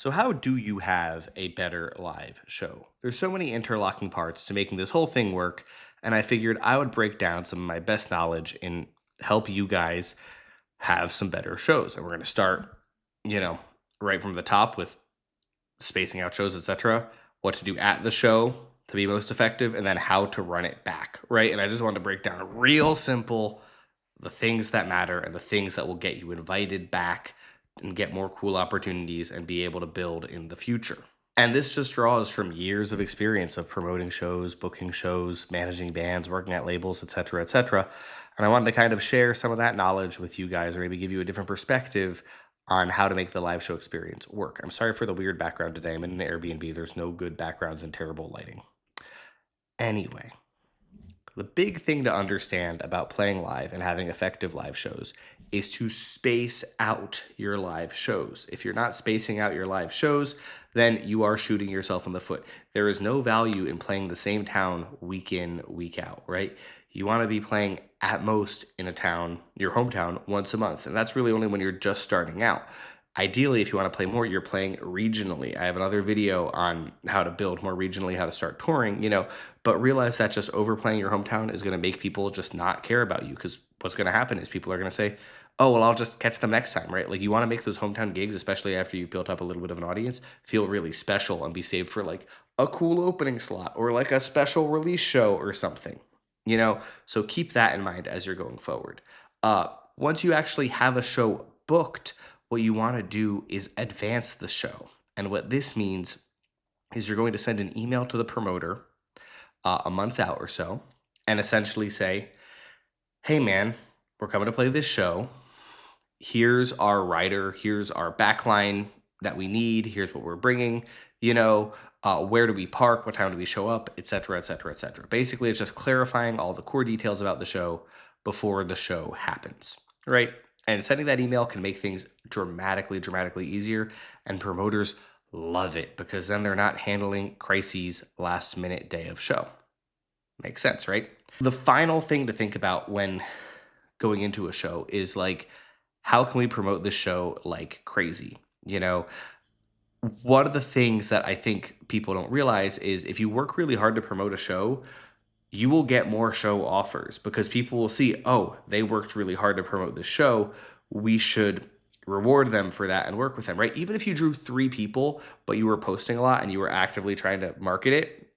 So, how do you have a better live show? There's so many interlocking parts to making this whole thing work, and I figured I would break down some of my best knowledge and help you guys have some better shows. And we're going to start, you know, right from the top with spacing out shows, etc., what to do at the show to be most effective, and then how to run it back, right? And I just wanted to break down real simple the things that matter and the things that will get you invited back and get more cool opportunities and be able to build in the future. And this just draws from years of experience of promoting shows, booking shows, managing bands, working at labels, etc., etc. And I wanted to kind of share some of that knowledge with you guys, or maybe give you a different perspective on how to make the live show experience work. I'm sorry for the weird background today. I'm in an Airbnb. There's no good backgrounds and terrible lighting. Anyway, the big thing to understand about playing live and having effective live shows is to space out your live shows. If you're not spacing out your live shows, then you are shooting yourself in the foot. There is no value in playing the same town week in, week out, right? You want to be playing at most in a town, your hometown, once a month. And that's really only when you're just starting out. Ideally, if you want to play more, you're playing regionally. I have another video on how to build more regionally, how to start touring, but realize that just overplaying your hometown is going to make people just not care about you, because what's going to happen is people are going to say, oh, well, I'll just catch them next time, right? Like, you want to make those hometown gigs, especially after you've built up a little bit of an audience, feel really special and be saved for like a cool opening slot or like a special release show or something, So keep that in mind as you're going forward. Once you actually have a show booked, what you want to do is advance the show. And what this means is you're going to send an email to the promoter a month out or so and essentially say, hey, man, we're coming to play this show. Here's our rider. Here's our backline that we need. Here's what we're bringing. Where do we park? What time do we show up? Et cetera, et cetera, et cetera. Basically, it's just clarifying all the core details about the show before the show happens, right? And sending that email can make things dramatically, dramatically easier. And promoters love it because then they're not handling crises last minute day of show. Makes sense, right? The final thing to think about when going into a show is like, how can we promote this show like crazy? One of the things that I think people don't realize is if you work really hard to promote a show, you will get more show offers because people will see, oh, they worked really hard to promote this show. We should reward them for that and work with them, right? Even if you drew 3 people, but you were posting a lot and you were actively trying to market it,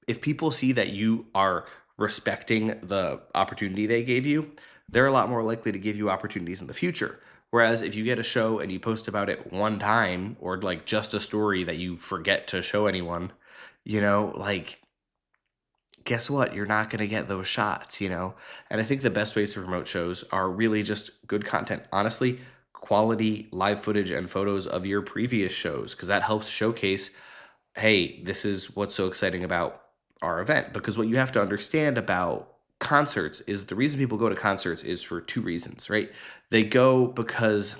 if people see that you are respecting the opportunity they gave you, they're a lot more likely to give you opportunities in the future. Whereas if you get a show and you post about it one time or like just a story that you forget to show anyone, like, guess what? You're not going to get those shots. And I think the best ways to promote shows are really just good content. Honestly, quality live footage and photos of your previous shows, because that helps showcase, hey, this is what's so exciting about our event. Because what you have to understand about concerts is the reason people go to concerts is for 2 reasons, right? They go because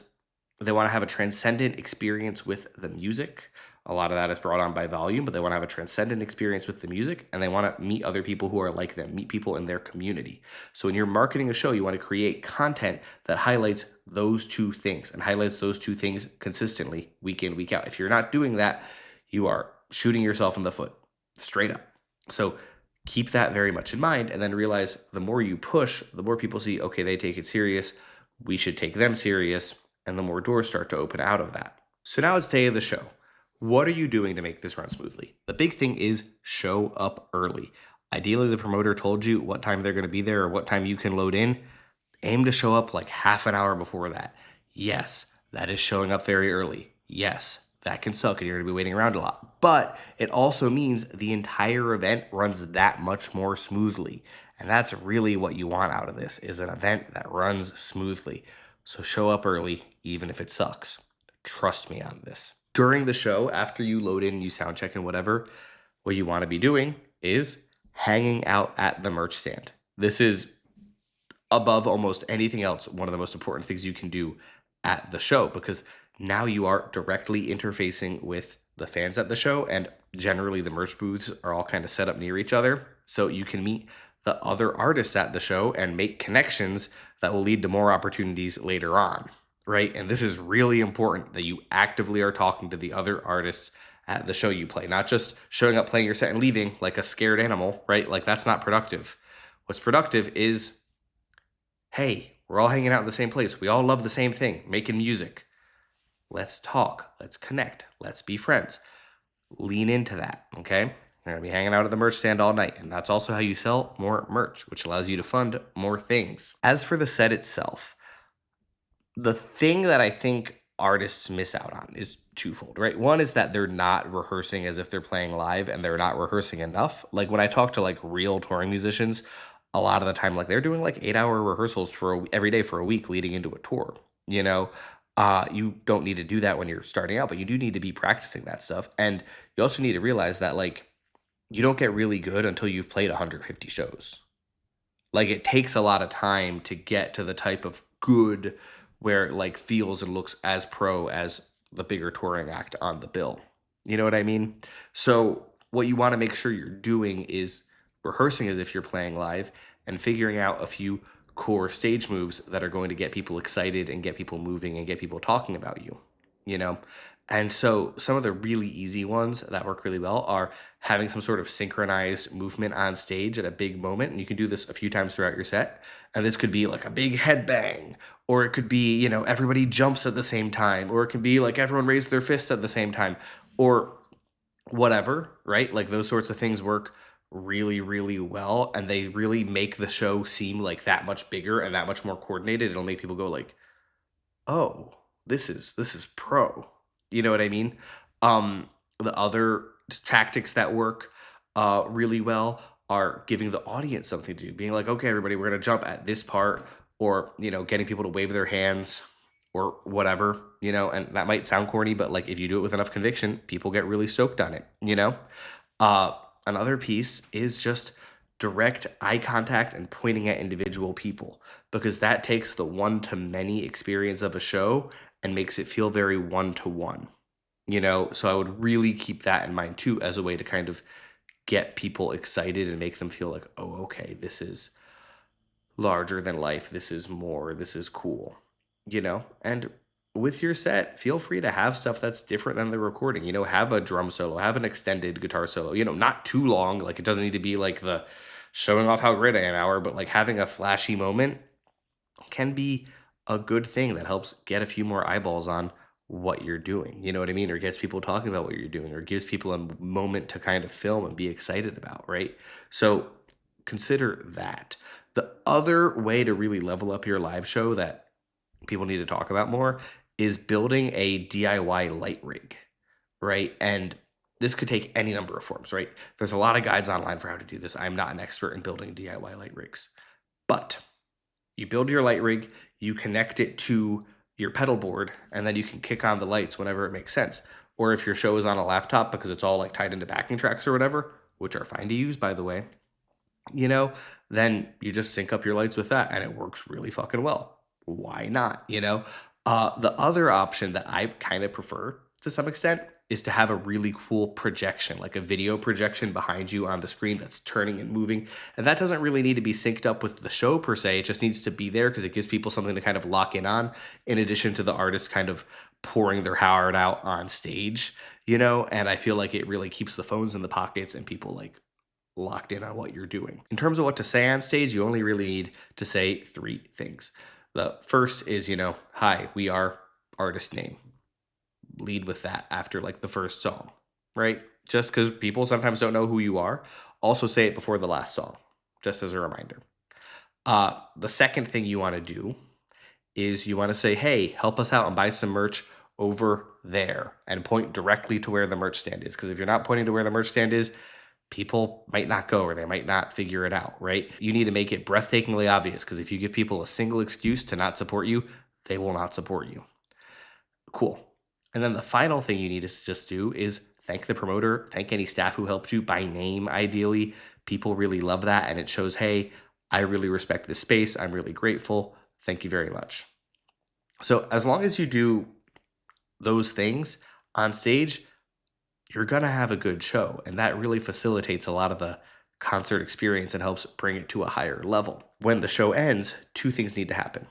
they want to have a transcendent experience with the music. A lot of that is brought on by volume, but they want to have a transcendent experience with the music, and they want to meet other people who are like them, meet people in their community. So when you're marketing a show, you want to create content that highlights those 2 things and highlights those 2 things consistently, week in, week out. If you're not doing that, you are shooting yourself in the foot, straight up. So keep that very much in mind, and then realize the more you push, the more people see, okay, they take it serious, we should take them serious, and the more doors start to open out of that. So now it's day of the show. What are you doing to make this run smoothly? The big thing is show up early. Ideally, the promoter told you what time they're going to be there or what time you can load in. Aim to show up like half an hour before that. Yes, that is showing up very early. Yes, that can suck and you're going to be waiting around a lot. But it also means the entire event runs that much more smoothly. And that's really what you want out of this, is an event that runs smoothly. So show up early, even if it sucks. Trust me on this. During the show, after you load in, you sound check and whatever, what you want to be doing is hanging out at the merch stand. This is, above almost anything else, one of the most important things you can do at the show, because now you are directly interfacing with the fans at the show, and generally the merch booths are all kind of set up near each other. So you can meet the other artists at the show and make connections that will lead to more opportunities later on. right? And this is really important that you actively are talking to the other artists at the show you play, not just showing up, playing your set, and leaving like a scared animal, right? Like that's not productive. What's productive is, hey, we're all hanging out in the same place. We all love the same thing, making music. Let's talk. Let's connect. Let's be friends. Lean into that, okay? You're gonna be hanging out at the merch stand all night, and that's also how you sell more merch, which allows you to fund more things. As for the set itself, the thing that I think artists miss out on is twofold, right? One is that they're not rehearsing as if they're playing live and they're not rehearsing enough. Like when I talk to like real touring musicians, a lot of the time, like they're doing like 8-hour rehearsals for every day for a week leading into a tour, you know? You don't need to do that when you're starting out, but you do need to be practicing that stuff. And you also need to realize that like you don't get really good until you've played 150 shows. Like it takes a lot of time to get to the type of good where it like feels and looks as pro as the bigger touring act on the bill. You know what I mean? So what you want to make sure you're doing is rehearsing as if you're playing live and figuring out a few core stage moves that are going to get people excited and get people moving and get people talking about you, you know? And so some of the really easy ones that work really well are having some sort of synchronized movement on stage at a big moment. And you can do this a few times throughout your set. And this could be like a big headbang, or it could be, you know, everybody jumps at the same time, or it can be like everyone raised their fists at the same time, or whatever, right? Like those sorts of things work really, really well. And they really make the show seem like that much bigger and that much more coordinated. It'll make people go like, oh, this is pro. You know what I mean? The other tactics that work really well are giving the audience something to do, being like, okay, everybody, we're gonna jump at this part, or you know, getting people to wave their hands or whatever, you know, and that might sound corny, but like if you do it with enough conviction, people get really stoked on it, you know? Uh, Another piece is just direct eye contact and pointing at individual people because that takes the one to many experience of a show and makes it feel very one to one, you know? So I would really keep that in mind too as a way to kind of get people excited and make them feel like, oh, okay, this is larger than life. This is more. This is cool, you know? And with your set, feel free to have stuff that's different than the recording. You know, have a drum solo, have an extended guitar solo, you know, not too long. Like it doesn't need to be like the showing off how great I am hour, but like having a flashy moment can be a good thing that helps get a few more eyeballs on what you're doing. You know what I mean? Or gets people talking about what you're doing, or gives people a moment to kind of film and be excited about, right? So consider that. The other way to really level up your live show that people need to talk about more is building a DIY light rig, right? And this could take any number of forms, right? There's a lot of guides online for how to do this. I'm not an expert in building DIY light rigs, but you build your light rig, you connect it to your pedal board, and then you can kick on the lights whenever it makes sense. Or if your show is on a laptop because it's all like tied into backing tracks or whatever, which are fine to use, by the way, you know, then you just sync up your lights with that and it works really fucking well. Why not? You know, the other option that I kind of prefer to some extent is to have a really cool projection, like a video projection behind you on the screen that's turning and moving. And that doesn't really need to be synced up with the show per se. It just needs to be there because it gives people something to kind of lock in on, in addition to the artist kind of pouring their heart out on stage, you know? And I feel like it really keeps the phones in the pockets and people like locked in on what you're doing. In terms of what to say on stage, you only really need to say three things. The first is, you know, hi, we are artist name. Lead with that after like the first song, right? Just because people sometimes don't know who you are. Also say it before the last song, just as a reminder. The second thing you want to do is you want to say, hey, help us out and buy some merch over there, and point directly to where the merch stand is. Because if you're not pointing to where the merch stand is, people might not go or they might not figure it out, right? You need to make it breathtakingly obvious because if you give people a single excuse to not support you, they will not support you. Cool. And then the final thing you need to just do is thank the promoter, thank any staff who helped you by name, ideally. People really love that. And it shows, hey, I really respect this space. I'm really grateful. Thank you very much. So as long as you do those things on stage, you're going to have a good show. And that really facilitates a lot of the concert experience and helps bring it to a higher level. When the show ends, two things need to happen.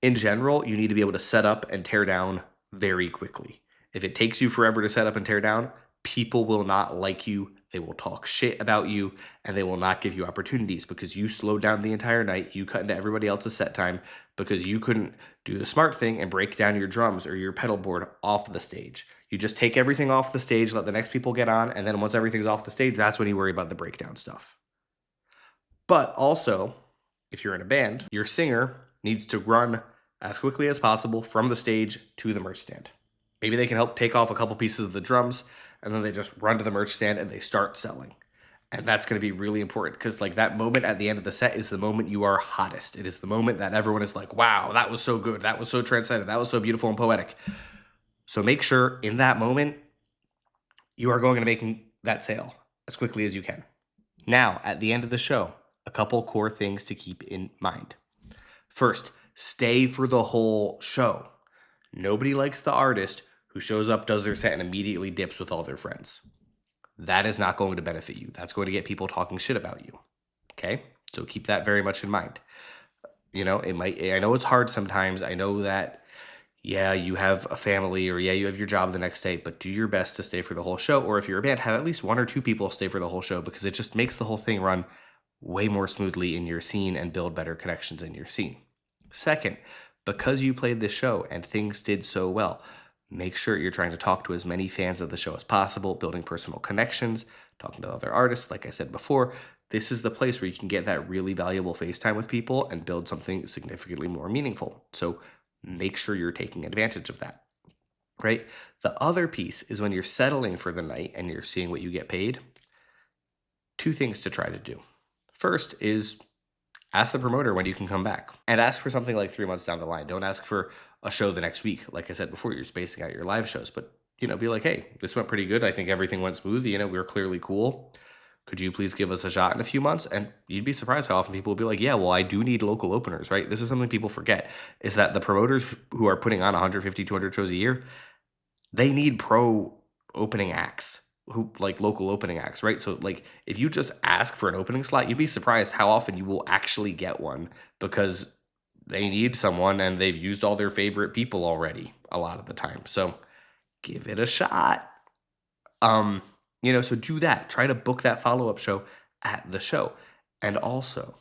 In general, you need to be able to set up and tear down very quickly. If it takes you forever to set up and tear down, people will not like you. They will talk shit about you, and they will not give you opportunities because you slowed down the entire night. You cut into everybody else's set time because you couldn't do the smart thing and break down your drums or your pedal board off the stage. You just take everything off the stage, let the next people get on, and then once everything's off the stage, that's when you worry about the breakdown stuff. But also, if you're in a band, your singer needs to run as quickly as possible from the stage to the merch stand. Maybe they can help take off a couple pieces of the drums, and then they just run to the merch stand and they start selling. And that's going to be really important because like that moment at the end of the set is the moment you are hottest. It is the moment that everyone is like, wow, that was so good. That was so transcendent. That was so beautiful and poetic. So make sure in that moment, you are going to make that sale as quickly as you can. Now, at the end of the show, a couple core things to keep in mind. First, stay for the whole show. Nobody likes the artist who shows up, does their set, and immediately dips with all their friends. That is not going to benefit you. That's going to get people talking shit about you. Okay? So keep that very much in mind. You know, I know it's hard sometimes. I know that, yeah, you have a family or yeah, you have your job the next day, but do your best to stay for the whole show. Or if you're a band, have at least one or two people stay for the whole show because it just makes the whole thing run way more smoothly in your scene and build better connections in your scene. Second, because you played the show and things did so well, make sure you're trying to talk to as many fans of the show as possible, building personal connections, talking to other artists. Like I said before, this is the place where you can get that really valuable face time with people and build something significantly more meaningful. So make sure you're taking advantage of that, right? The other piece is when you're settling for the night and you're seeing what you get paid, two things to try to do. First is ask the promoter when you can come back and ask for something like 3 months down the line. Don't ask for a show the next week. Like I said before, you're spacing out your live shows, but be like, hey, this went pretty good. I think everything went smooth. We were clearly cool. Could you please give us a shot in a few months? And you'd be surprised how often people will be like, yeah, well, I do need local openers, right? This is something people forget is that the promoters who are putting on 150, 200 shows a year, they need pro opening acts. Who like local opening acts, right? So like if you just ask for an opening slot, you'd be surprised how often you will actually get one because they need someone and they've used all their favorite people already a lot of the time. So give it a shot. So do that. Try to book that follow-up show at the show. And also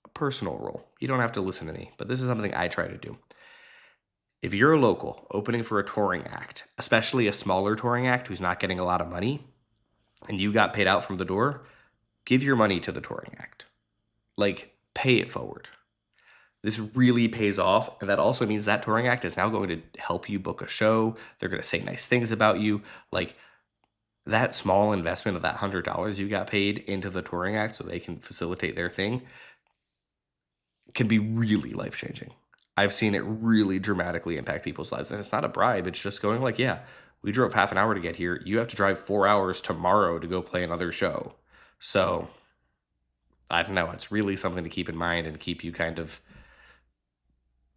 a personal rule. You don't have to listen to me, but this is something I try to do. If you're a local opening for a touring act, especially a smaller touring act who's not getting a lot of money, and you got paid out from the door, give your money to the touring act. Like, pay it forward. This really pays off, and that also means that touring act is now going to help you book a show. They're going to say nice things about you. Like, that small investment of that $100 you got paid into the touring act so they can facilitate their thing can be really life-changing. I've seen it really dramatically impact people's lives. And it's not a bribe. It's just going like, yeah, we drove half an hour to get here. You have to drive 4 hours tomorrow to go play another show. So I don't know. It's really something to keep in mind and keep you kind of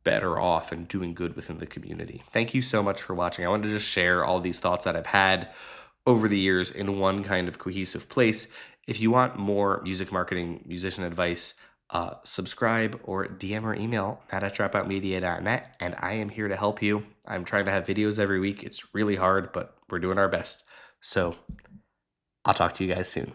better off and doing good within the community. Thank you so much for watching. I wanted to just share all these thoughts that I've had over the years in one kind of cohesive place. If you want more music marketing, musician advice, subscribe or DM or email matt@dropoutmedia.net, and I am here to help you. I'm trying to have videos every week. It's really hard, but we're doing our best. So I'll talk to you guys soon.